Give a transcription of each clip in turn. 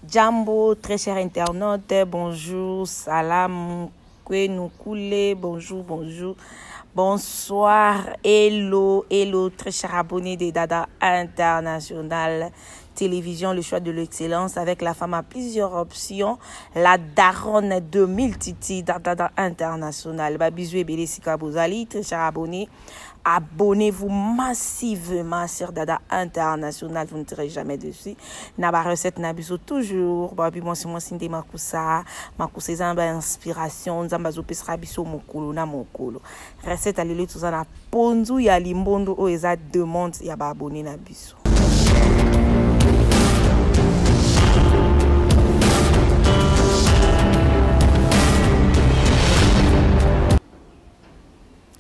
Jambo, très chers internautes, bonjour, salam, Kouenoukoué, bonjour, bonsoir, hello, très chers abonnés de Dada International Télévision, le choix de l'excellence avec la femme à plusieurs options, la daronne de multitudes Dada International. Bisous et Bélésika Bozali, très chers abonnés. Abonnez-vous massivement sur Dada International, vous ne serez jamais dessus. Naba recette nabiso toujours. Babi moi c'est moi sinde makusa zamba inspiration zamba zo pesra biso mokolo na mokolo. Recette alele tout ça na ponzu ya limbondo o eza demande ya ba abonné na biso.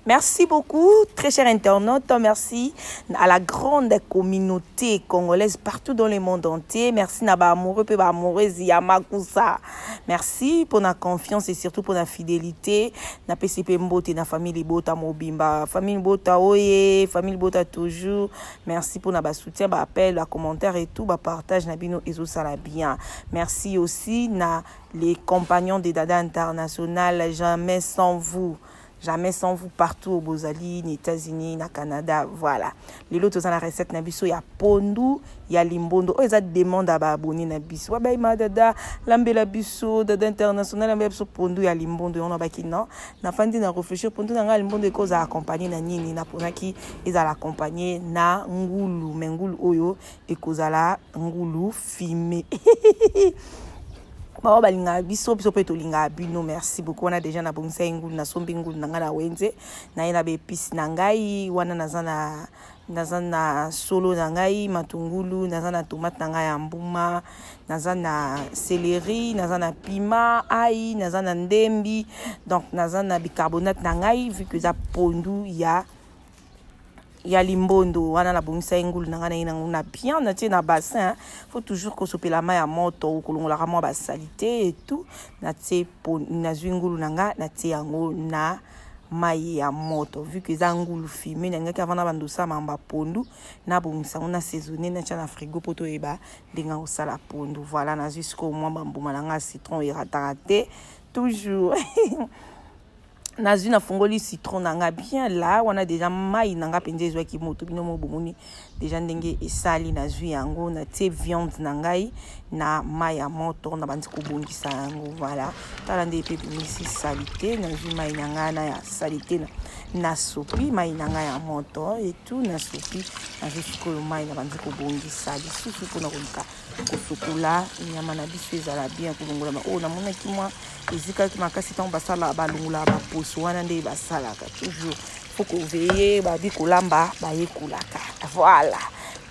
Merci beaucoup, très chers internautes. Merci à la grande communauté congolaise partout dans le monde entier. Merci Naba amoureux, pe ba amoureuse Yamakusa. Merci pour la confiance et surtout pour la fidélité. Na PCP Mbote, na famille Bota Mobimba, famille Bota Oye, famille Bota toujours. Merci pour notre soutien, ba appel, la commentaire et tout, ba partage na bino ezo sala bien. Merci aussi na les compagnons de Dada International, jamais sans vous. Jamais sans vous partout au Bozali, aux États-Unis, au Canada, voilà. Les autres dans la recette nabiso ya pondu, ya limbondo. Oh, ils demandent à abonner nabiso. Wa ba dada lambela biso, Dada International lambela biso pondu ya limbondo on a baki non. Na fandi na réfléchir pondu na limbondo ko za accompagner na nini na pona ki ils à l'accompagner na ngulu, mengulu oyo e kozala ngulu filmé. Ba balinga biso pe to linga bino, merci beaucoup. On a déjà na bongisa ngulu na sombi ngulu na ngana wenze na ina be pisi na ngai wana nazana solo na ngai matungulu, nazana tomate na ngai ya mbuma, nazana céleri, nazana pima, ai, nazana ndembi, donc nazana bicarbonate na ngai vu que za pondu ya limbondo wana la bongisa ngulu na ngana ina nguna bien na tie na bassin. Faut toujours que sope la main à moto ko longola mo ba salité et tout na tie na ngulu na nga na tie yango na mai ya moto vu que za ngulu fumé na ngaka vana bandosa mamba pondu na bongisa on a saisonné na tia na frigo poto eba denga osala pondu. Voilà na jusqu'au mois bambuma na nga citron et raté toujours. Nazu na fongoli citron nanga bien là on a déjà mai nanga penze zwa ki moto bino mo bomoni déjà ndenge esali nazu yango na tie viande nangai na mai ya moto na bandi ko bongisa yango. Voilà tala nde pe bimisi salité nazu mai nanga na ya salité na sopi mai nanga ya moto et tout na sopi na jusqu'au mai na bandi ko bongisa lisusu pona kolika kosukula nyama na biso ezala bien kolongola ma o na mona ki moi ezika ki makasi tan basala balungula ba poso wana nde basalaka toujours faut que veiller ba bi kolamba ba yekulaka. Voilà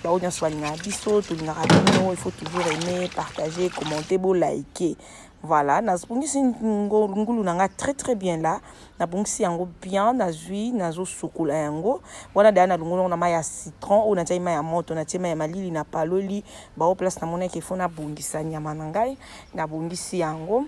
ba onya soalinga biso to linga bino, il faut toujours aimer, partager, commenter, bo liker. Voilà na spongisi ngulu nanga très bien là na bongisi yango bien na zui na zo sukula yango wana da na lungu na maya citron o na tia maya moto na tia maya malili na paloli ba o place na mona ke fona bongisa nyama nangai na bongisi yango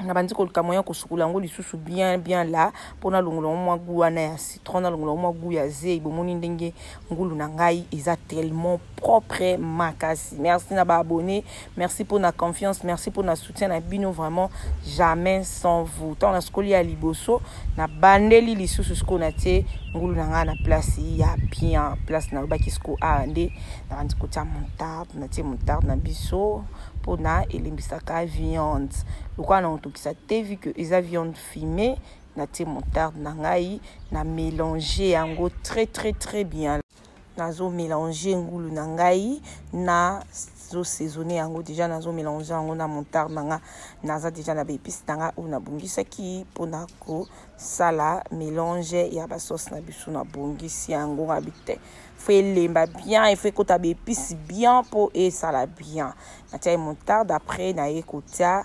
na bandi ko kamoya ko sukula yango lisusu bien là pona lungulo mwa goût na ya citron na lungulo mwa goût ya zei bomoni ndenge ngulu na ngai eza tellement propre makasi. Merci na ba abonné, merci pour la confiance, merci pour la soutien na bino, vraiment jamais sans vous. Tant na skoli ya liboso na bandeli lisusu sko na te ngulu na nga na place ya bien place na ba kisko ande na bandi ko tia montarde na biso pona elimbisaka viande lokwa na otokisa te vu que eza viande fumée na tie montarde na ngai na mélanger yango très bien. Nazo mélanger ngulu na ngai na zo saisonner yango déjà nazo mélanger yango na montarde nanga naza déjà na épices nanga ou na bongisa ki pona ko sala mélange ya ba sauce na biso na bongisi yango habite fait lemba bien et fait kota be épices bien pour et sala bien na tia montarde après na ekotia.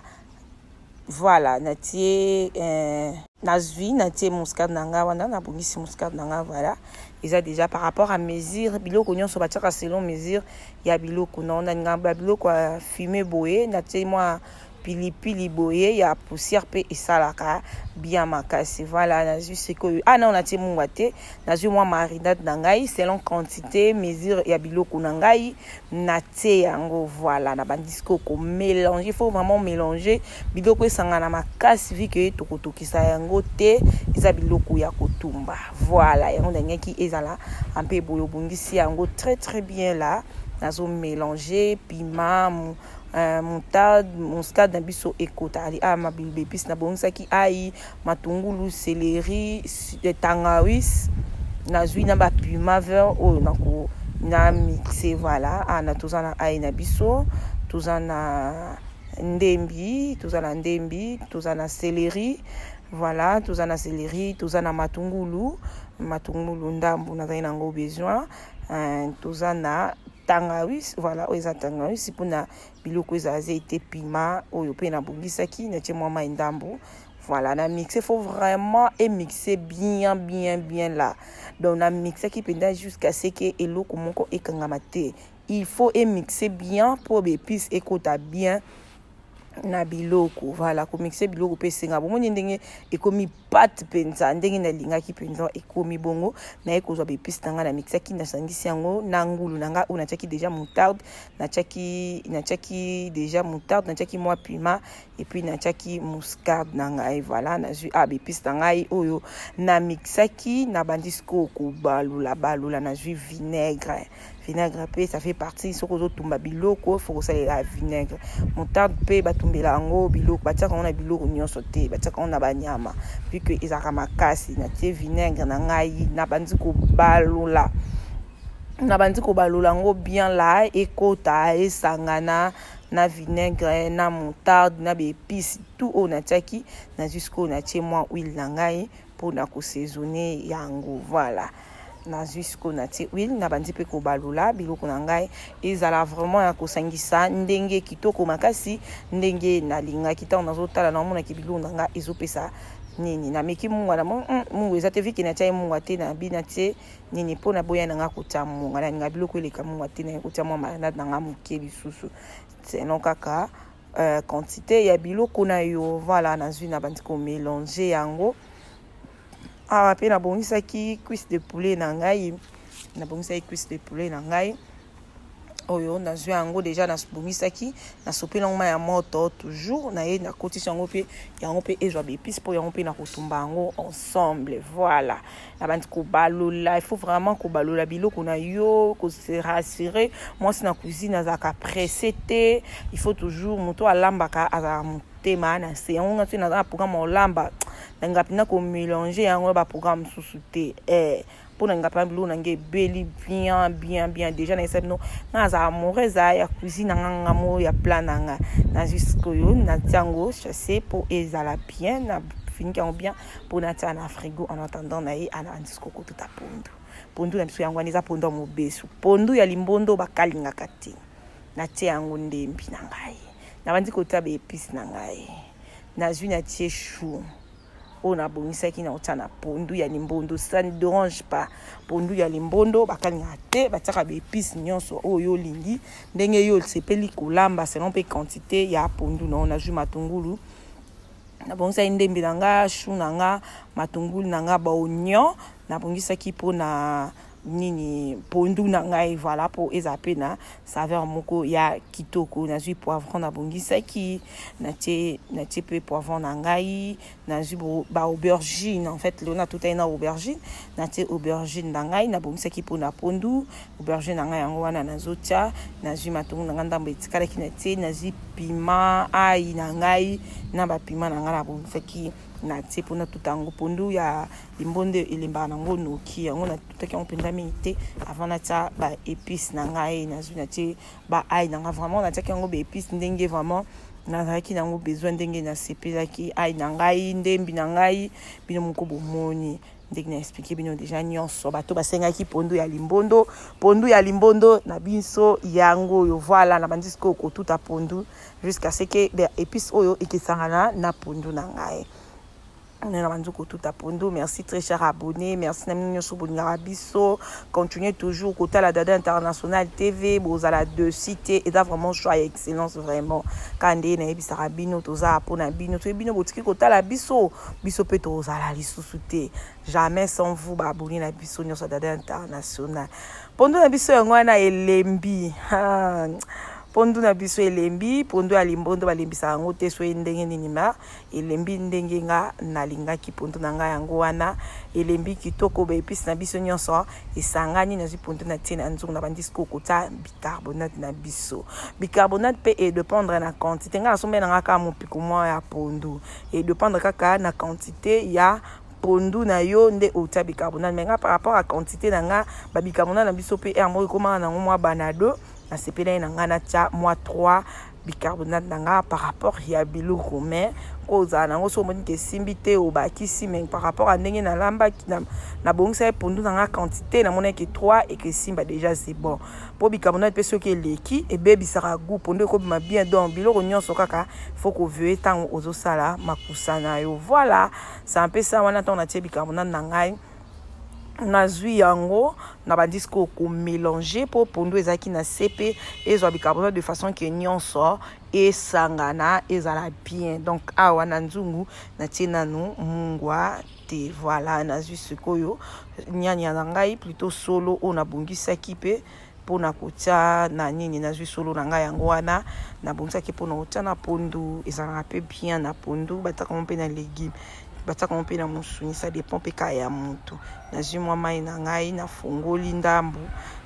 Voilà na tie nazui na tie muscade nanga wana na bongisi muscade nanga. Voilà ils a déjà par rapport à mesure biloko nyonso batiaka selon mesure ya biloko na nga biloko fumé boye na tie moi pilipili boye ya poussière pe esalaka bien makasi. Voilà, nazui sikoyo non na tie mungwa te, nazui mwa marinade na ngai selon quantité mesure ya biloko na ngai na tie yango. Voilà, na bandisiko ko mélanger, il faut vraiment mélanger biloko esangana makasi vu que tokotokisa yango te eza biloko ya kotumba. Voilà, yango ndengeki ezala un peu boyo bungisi yango très bien là. Nazo mélanger piment, moutarde, muscade na biso ekota ali ma bilbe épice na bonsaki ai matungulu, céleri, tangawis, nazui na ba piment vert o nako na mixer. Voilà, na tozana ai na biso, tozana ndembi, tozana céleri. Voilà, tozana céleri, tozana matungulu ndambu na zai nango besoin, tozana tangawis. Voilà, oza tangawis pona biloko eza été piment oyo pe na bongisaki na tie mwa ndambu. Voilà, na mixer, faut vraiment mixer bien là. Donc na mixer qui pendant jusqu'à ce que eloko moko ekangama te. Il faut mixer bien pour épices ekota bien na biloko. Voilà, ko mixer biloko pe senga bongo ndenge ekomi pâte penza ndenge na linga ki penza ekomi bongo na ekozwa be épices tanga na mixer ki na sangisi yango na ngulu nanga ona tchaki déjà moutarde na tchaki déjà moutarde na tchaki moi piment et puis na tchaki muscade nanga. Et voilà, na ju be épices tanga oyo na mixer ki na bandisco ko balula na ju vinaigre pe ça fait partie soko zo tumba biloko faut ça la vinaigre moutarde pe batumbela ngo biloko batiaka ona biloko nyonso te batiaka ona banyama puis que ezaka makasi na tie vinaigre na ngai na bandi ko balula ngo bien là ekota esangana na vinaigre na moutarde na be épices tout on a tiaki na jusqu'au na tie moi huile na ngai pour na ko saisonner yango. Voilà, na jusqu'au na tie huile na bandi pe ko balula biloko na ngai ezala vraiment ya kosangisa ndenge kitoko makasi ndenge na linga kitoko nazotala na mona ki biloko na ngai ezopesa nini na meki mungwa na mungu eza te viki na tie mungwa te na bina tie nini pona boya na nga kuta mungwa na nga biloko eleka mungwa te na kuta mwa marinade na nga muke lisusu selon kaka quantité ya biloko na yo. Voilà, nazui na bandi ko mélanger yango. Pe na bongisaki cuisse de poulet na ngai oyo nazui yango déjà na bongisaki na sopela ngoma ya moto toujours na ye na kotisi yango pe ezwa be épices po yango pe na kotumba yango ensemble. Voilà, na bandi ko balula, il faut vraiment ko balula biloko na yo ko se rassurer. Moi si na cuisine azaka pressé te, il faut toujours moto alambaka azaka motema na se yango ngati na programme olamba nga pina ko mélanger yango ba programme susu te pona nga pa biloko nange beli bien déjà na esabino ngaza amoreza ya cuisine nga mo ya plan nga na jusqu'au na tiango chasser pour ezala bien na finir yango bien pour na tia na frigo en attendant na ana jusqu'au tout a pondu na biso yango aniza pondu mo besu pondu ya limbondo bakalinga kati na tia yango ndembi na ngai na bandi ko tabe épices na ngai na zui na tie chou on a bongisaki na otana pondu ya limbondo. Ça ne dérange pas, pondu ya limbondo bakalinga te bataka be épices nyonso oyo lingi ndenge yo sepeli kolamba selon pe quantité ya pondu na on a ju matungulu na bongisa ndembi nanga chou nanga matungulu nanga ba oignon na bongisaki pona nini pondu na ngai. Voilà, pour ezape na saveur moko ya kitoko. Nazui poivron na bongisaki na tie pe poivron na ngai nazui ba aubergine en fait lona tout na aubergine na tie aubergine na ngai na bongisaki pona pondu aubergine na ngai yango wana nazotia nazui matungu na nganda mbetikala ki na tie nazui piment ai na ngai na ba piment na ngai na bongisaki na tie pona tutango pondu ya limbondo elemba nango noki yango na tutaki on penda minute avant na tia ba épices na ngai nazui na tie ba ai na ngai vraiment na tia yango ba épices ndenge vraiment nazalaki nango besoin ndenge na sepelaki ai na ngai ndembi na ngai bino moko bomoni ndenge na expliquer bino déjà nyonso bato basengaki pondu ya limbondo na biso yango yo. Voilà, na bandisiko ko tout a pondu jusqu'à ce que ba épices oyo ekisangana na pondu na ngai. Merci très cher abonné, merci continuez toujours côté la Dada International TV, vous allez de citer et vraiment choix et excellence vraiment. Quand on est bisarabino, toza apona bino, tu es bino boutique côté la biso, biso peut toza la lisouté. Jamais sans vous abonner la biso sur Dada International. Pendant la biso ngwana elembi. Pondu na biso elembi, pondu alimbondo balembisa yango te so ndenge ninima, elembi ndenge nga nalingaki pondu na nga yango wana, elembi kitoko ba épice na biso nyonso, esangani na pondu na tina nzungu na bandisco kota bicarbonate na biso. Bicarbonate pe et dépendre na quantité nga so mena nga ka mopiko mwa ya pondu, et dépendre kaka na quantité ya pondu na yo nde ota bicarbonate, mais nga par rapport à quantité na nga ba bicarbonate na biso pe mo koma na mwa banado. Na sepela na ngana tia moi 3 bicarbonate nanga par rapport ya biloko mais koza nango so moni ke simbite o bakisi mais par rapport à ndenge na lamba na bongisa pondu nanga quantité na mona ke 3 et que simba déjà c'est bon pour bicarbonate pe soki leki et bebi sara goût pondu ko ma bien donc biloko nyonso kaka faut ko veut tant ozo sala makusana yo voilà c'est un peu ça wana ton na tia bicarbonate nanga na zui yango na ba disco ko mélanger pour pondu ezaki na CP et zo bicarbonate de façon que nyonso et sangana ezala bien donc awa na nzungu na tina nu mungwa te voilà na zui sekoyo nyanya na ngai plutôt solo on a bongisa kipe pona kotia na nini na zui solo na ngai yango wana na bongisa ki pona kotia na pondu ezala pe bien na pondu bataka mpe na légumes bataka mpe na musuni ça dépend pe ka ya mutu na zimwa mai na ngai na fongoli ndambu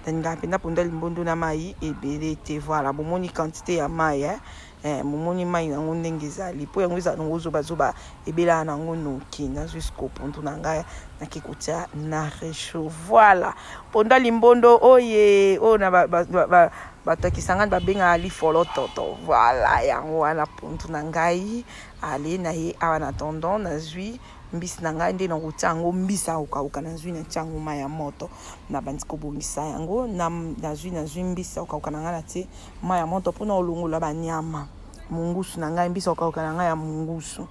na penda ponda limbondo na mai ebele te voilà bomoni quantité ya mai momoni mai na ndenge ezali po yango eza nango zoba ebela na ngo noki na jusqu'au pondu na ngai na kikotia na réchaud voilà ponda limbondo oye o na batakisanga babenga lifolo toto voilà yango wana pondu na ngai ale na ye awa na tondon na zui mbisi na ngai nde na kotia yango mbisa okauka na zui na tia yango mai ya moto na bandisi kobongisa yango na zui mbisa okauka na ngai na tie mai ya moto mpona olongola banyama mungusu na ngai mbisa okauka na ngai ya mungusu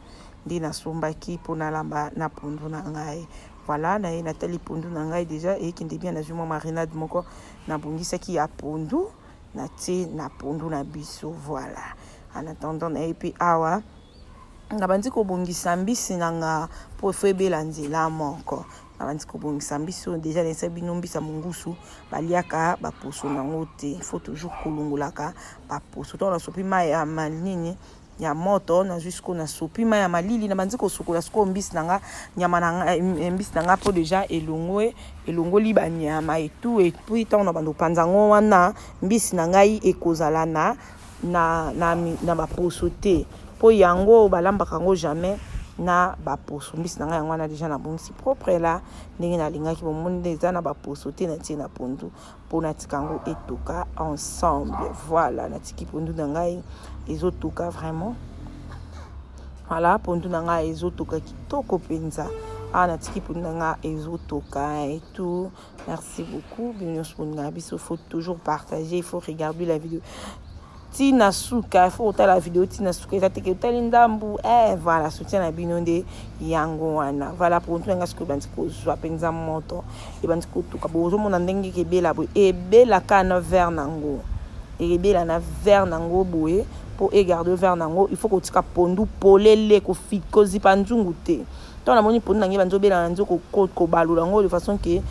nde nasombaki mpona lamba na pondu na ngai voilà na ye natali pondu na ngai déjà ekende bien na zui mwa marinade moko nabongisaki ya pondu na tie na pondu na biso voilà en attendant na ye mpe awa na bandi kobongisa mbisi nanga po efo ebela nzela moko na bandi kobongisa mbisi déjà nesa bino mbisa mungusu baliaka baposo nango te faut toujours kolongolaka baposo to na sopi mai ya malini ya moto na jusqu'au na sopi mai ya malili na bandi kosukola siko mbisi nanga nyama nanga mbisi nanga po déjà elongoli banyama et tout et puis tant na bando panzango wana mbisi nangai ekozala na baposo te po yango balambaka ngo jamais na baposo mbisi nanga yango wana déjà na bongisi propre là ndenge na lingaki bomoni eza na baposo te na tie na pondu po na tikango etoka ensemble voilà na tiki pondu na ngai ezotoka vraiment voilà pondu na ngai ezotoka kitoko penza na tiki pondu na ngai ezotoka et tout merci beaucoup bienvenue sur pondu na biso faut toujours partager il faut regarder la vidéo tina suka faut ta la vidéo tina suka ça te que tali ndambu voilà soutien na bino nde yango wana voilà pour tout nga siko banti ko zwa penza moto e banti ko tuka bozo mona ndenge ke bela bo e bela kana ver nango e bela na ver nango boye pour garder ver nango il faut ko tika pondu polele ko fiko zipanzungu te tona moni pondu nangi banzo bela nanzo ko balula ngo de façon que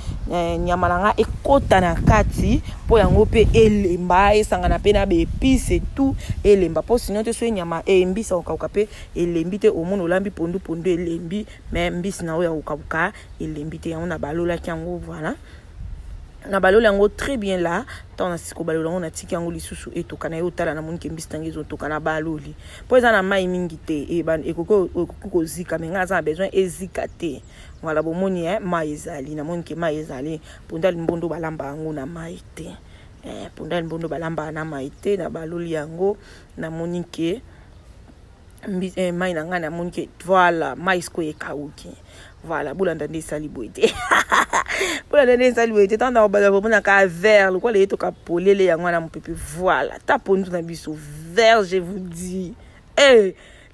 nyama nanga ekota na kati po yango pe elemba esangana pe na be épice et tout elemba po sinon te so nyama mbisa okauka pe elembi te omono lambi pondu elembi mais mbisi na oya okauka elembi te yango na balola kyango voilà na balola yango très bien là tant na siko balola yango na tiki yango lisusu etoka na yo tala na moni ke mbisi tangi ezotoka na baloli po eza na mai mingi te ekoko zika mais nga za besoin ezika te voilà bomoni mai ezali na moni ke mai ezali ponda limbondo balamba yango na mai te ponda limbondo balamba na mai te na baloli yango na moni ke mai na nga na moni ke voilà mai siko ekauki voilà bulanda nde sali boite bulanda nde sali boite tant na bala bomona ka vert le quoi les to ka polele yango na mpepe voilà ta pondu na biso vert je vous dis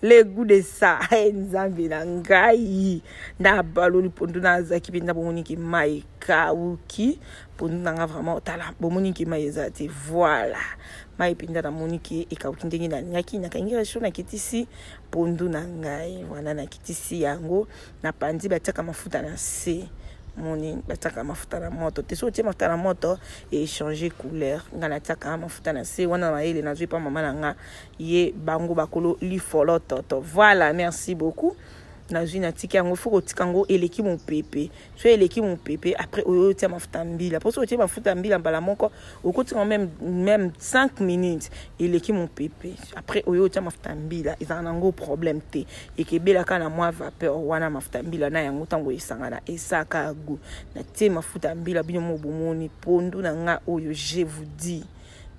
le goût de ça nzambe na ngai na baloli pondu na zaki pinda bomoni ki mai kauki pondu na vraiment tala bomoni ki mai ezate voilà mai pinda na moni ki ekauki ndenge na ngaki na kangira sho na kitisi pondu na ngai voilà na kitisi yango na pandi bataka mafuta na se moni bataka mafuta na moto te so tie mafuta na moto et changer couleur ngana taka mafuta na se wana maele na zwi pa mama na nga ye bango bakolo li folo toto voilà merci beaucoup na zwi na tiki yango faut kotika ngo eleki mon pepe so eleki mon pepe après oyo tia mafuta mbila pour so tia mafuta mbila mbala moko okotika même 5 minutes eleki mon pepe après oyo tia mafuta mbila ezana ngo problème te ekebela kana moi vapeur wana mafuta mbila na yango tango esangana esaka gu na tia mafuta mbila bino mo bomoni pondu na nga oyo je vous dis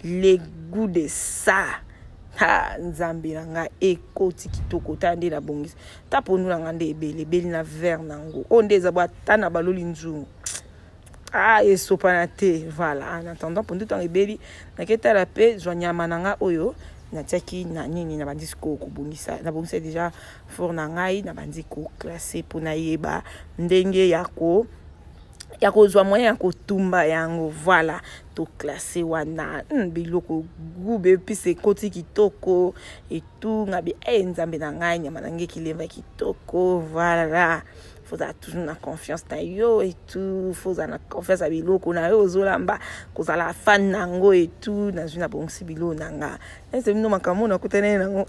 les goûts de ça ha nzambe na nga ekoti kitoko tande na bongisi ta pondu na nga nde ebeli na verre nango onde ezabwa tana baloli nzungu esopana te voilà en attendant pondu tango ebeli naketa la pe zwanyama na nga oyo natiaki na nini na bandi ko kobongisa na bongisa déjà four na ngai na bandi ko classer pona yeba ndenge yako yakozwa moyen ya kotumba yango voilà to classer wana biloko gube pise koti kitoko et tout ngabi nzambe na ngai nyama nange kilemba kitoko voilà faut avoir toujours na confiance na yo et tout faut avoir na confiance à biloko na yo ozolamba kozala fan nango et tout na zuna bongsi bilo nanga c'est mino makambo na kutene nango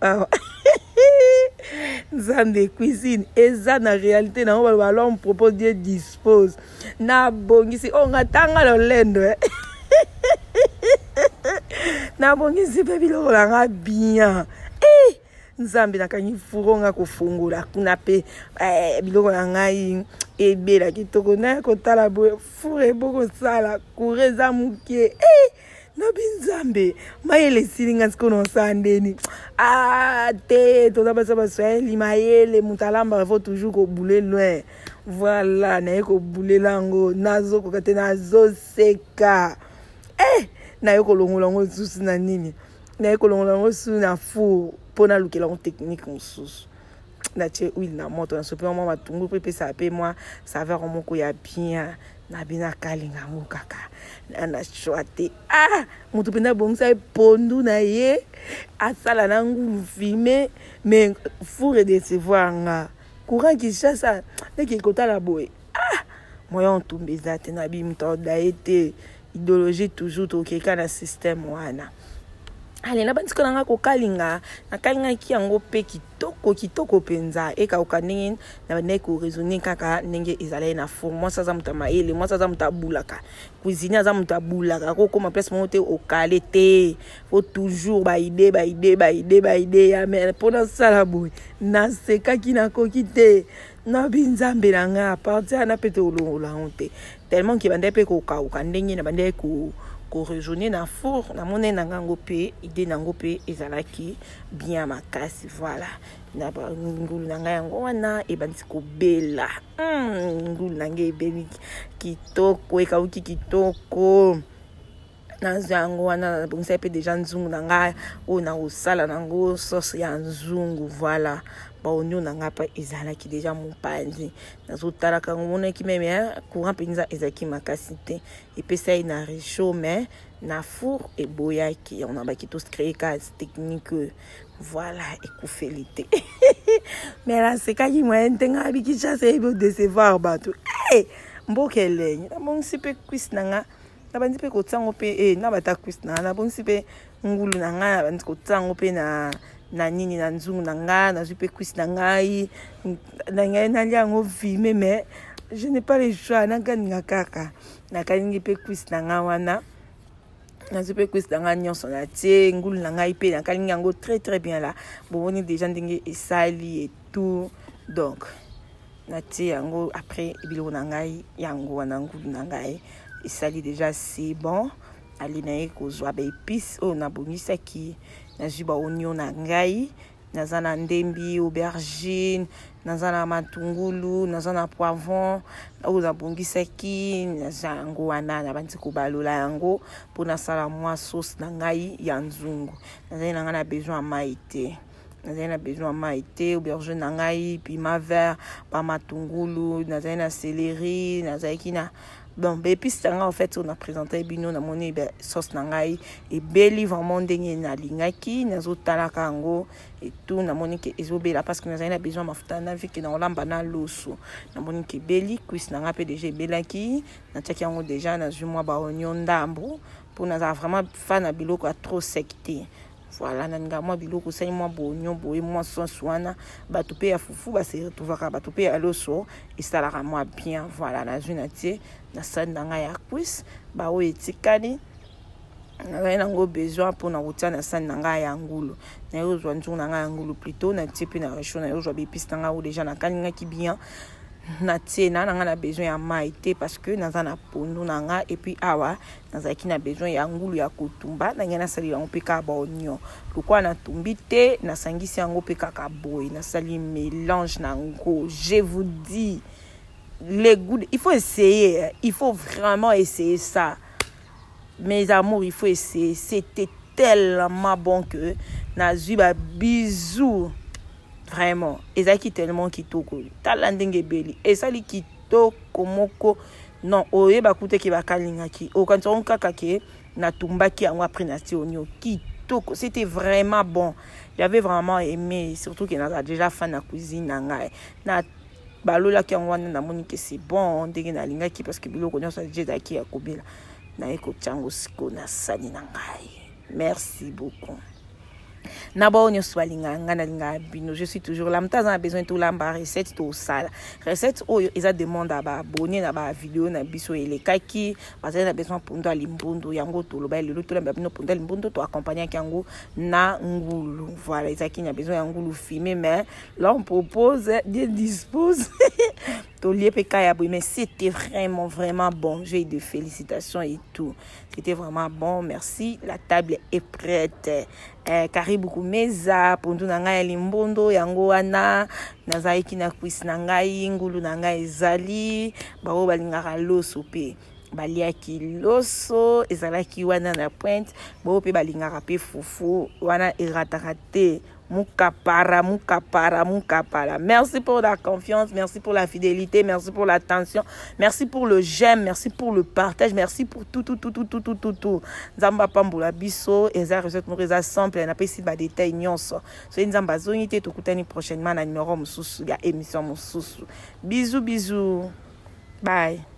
Nzambe cuisine eza na réalité na ba l'homme propose Dieu dispose na bongisi ngatanga lolendo na bongisi pe biloko nga bien Nzambe nakangi furonga kofungula kuna pe biloko na ngai ebela kitoko na kotala boye fure boko sala kureza mukie na binzambe mayele silinga sikono sandeni te toza basa baswahili mayele mutalamba faut toujours ko bouler loin voilà na ko bouler lango nazo ko kate nazo seka na yo ko longola ngo susu na nini na yo ko longola ngo susu na four pona lukela ngo technique mususu na che huile na moto na sope moi matungu pepe ça pe moi ça va moko ya bien na bina kalinga ngo kaka na choate mutu penda bongisa pondu na ye asala na ngulu filmer mais faut redecevoir nga courant qui chasse dès kota la boy moyen tombeza te na bi mto daete idéologie toujours to keka na système wana ale na bandiko nanga ko kalinga na kalinga ki yango pe kitoko penza eka okaningi na bane ko raisonner kaka ndenge ezala na four moi ça za mutama ele moi ça za mutabulaka cuisine za mutabulaka ko koma place monte au qualité faut toujours ba idée ya mais pendant ça la boy na seka kina kokite na binzambe nanga partir na peto longola honte tellement ki bande pe ko ka ndenge na bande ko rejoindre na four na mone na ngango pe idée nango pe ezalaki bien makasi voilà na ngulu na ngai yango wana ebandisi kobela ngulu na ngai ebeli kitoko ekauki kitoko na zango wana bongisa pe déjà nzungu na ngai o na osala nango sauce ya nzungu voilà ba oignon na ngai pa ezalaki déjà mopanzi nazotalaka ngomona ki meme courant penza ezaki makasi te epesa ina réchaud mais na four et boyaki on a baki tous créer cas technique voilà ekufeli mais là c'est quand il m'a entenga biki chasse e bo décevoir bato mbokele na bongisi pe cuisse nanga na bandi pe ko tsango pe na bata cuisse na bongisi pe ngulu na nga na bandi ko tsango pe na nini na nzungu na nga na zupe cuisse na ngai na ngai na liango filmer mais je n'ai pas le choix na kaninga kaka na kaningi pe cuisse na nga wana na zupe cuisse na nga nyonso na tie ngulu na ngai pe na kaningi yango très très bien là boni déjà ndenge esali et tout donc na tie yango après biloko na ngai yango wana ngulu na ngai esali déjà c'est bon ali na ekozwa ba épices o na bonisaki na juba oignon na ngai nazana ndembi aubergine nazana matungulu nazana poivron o na bongisaki nazango wana na banti ko balola yango pona sala moi sauce na ngai ya nzungu nazana nga na besoin maite nazali na besoin mai te aubergine na ngai piment vert ba matungulu nazali na céleri nazali na bon épices tanga en fait on a présenté bino na moni sauce na ngai et beli vraiment ndenge na lingaki nazotala kango et tout na moni ke ezobela parce que nazali na besoin mafuta na viki na olamba na loso na moni ke beli cuisse na ngai pe déjà belaki na tiaki yango déjà na zumwa ba oignon ndambo pour naza vraiment fan na biloko a trop secté. Voilà, nanga moi biloko sali moi bonyo boye moi sauce wana bato pe ya fufu ba se retrouvera bato pe ya loso et ça la moi bien. Voilà, na zuna tie na sande nga ya cuisse ba o etikali na nango besoin pour na rotia na sande nga ya ngulu na yo zwa nzunga nga ya ngulu plutôt na tie pe na recho na yo zwa bepiste nga o déjà na kalinga ki bien na tena nanga na besoin ya mai te parce que naza na pondu nanga et puis awa nazaki na besoin ya ngulu ya kotumba na ngana sali yango pe ka ba oignon lokwa na tumbi te na sangisi yango pe kaka boy na sali mélange nango. Je vous dis les goûts il faut essayer, il faut vraiment essayer ça mes amours, il faut essayer. C'était tellement bon que na zuba bisous. Vraiment, ezaki tellement kitoko. Talandenge beli. Ezali kitoko moko. Non, oye bakute ki bakalingaki. O quand on kakake na tumbaki yango après na tionyo kitoko. C'était vraiment bon. J'avais vraiment aimé, surtout que na déjà fan na cuisine na ngai. Na balola ki yango na moni que c'est bon ndenge na lingaki parce que biloko nyonso déjà ki ya kobela. Na eko chango siko na sani na ngai. Merci beaucoup. Nabo onyo swalinga ngana linga bino. Je suis toujours là. Mtaza a besoin tout lamba recette to sala. Recette oyo eza demande ba abonné na ba vidéo na biso elekaki. Bazali na besoin pondo alimbondo yango to loba lelo to lamba bino pondo alimbondo to accompagner yango na ngulu. Voilà, ezaki na besoin ya ngulu filmé mais là on propose Dieu dispose. Mais c'était vraiment bon. J'ai eu des félicitations et tout. C'était vraiment bon. Merci. La table est prête. Karibu kumeza pondu na ngai limbondo yango wana nazaiki na kwisi na ngai ngulu na ngai ezali bao balingaka loso pe baliaki loso ezalaki wana na pointe bao pe balingaka pe fufu wana erataka te. Mukapara. Merci pour la confiance, merci pour la fidélité, merci pour l'attention, merci pour le j'aime, merci pour le partage, merci pour tout. Nzamba pambula biso, eza recette moriza simple, na pesi ba détail nyonso. So nzamba zoni te tokutani prochainement na numéro mususu ya émission mususu. Bisous. Bye.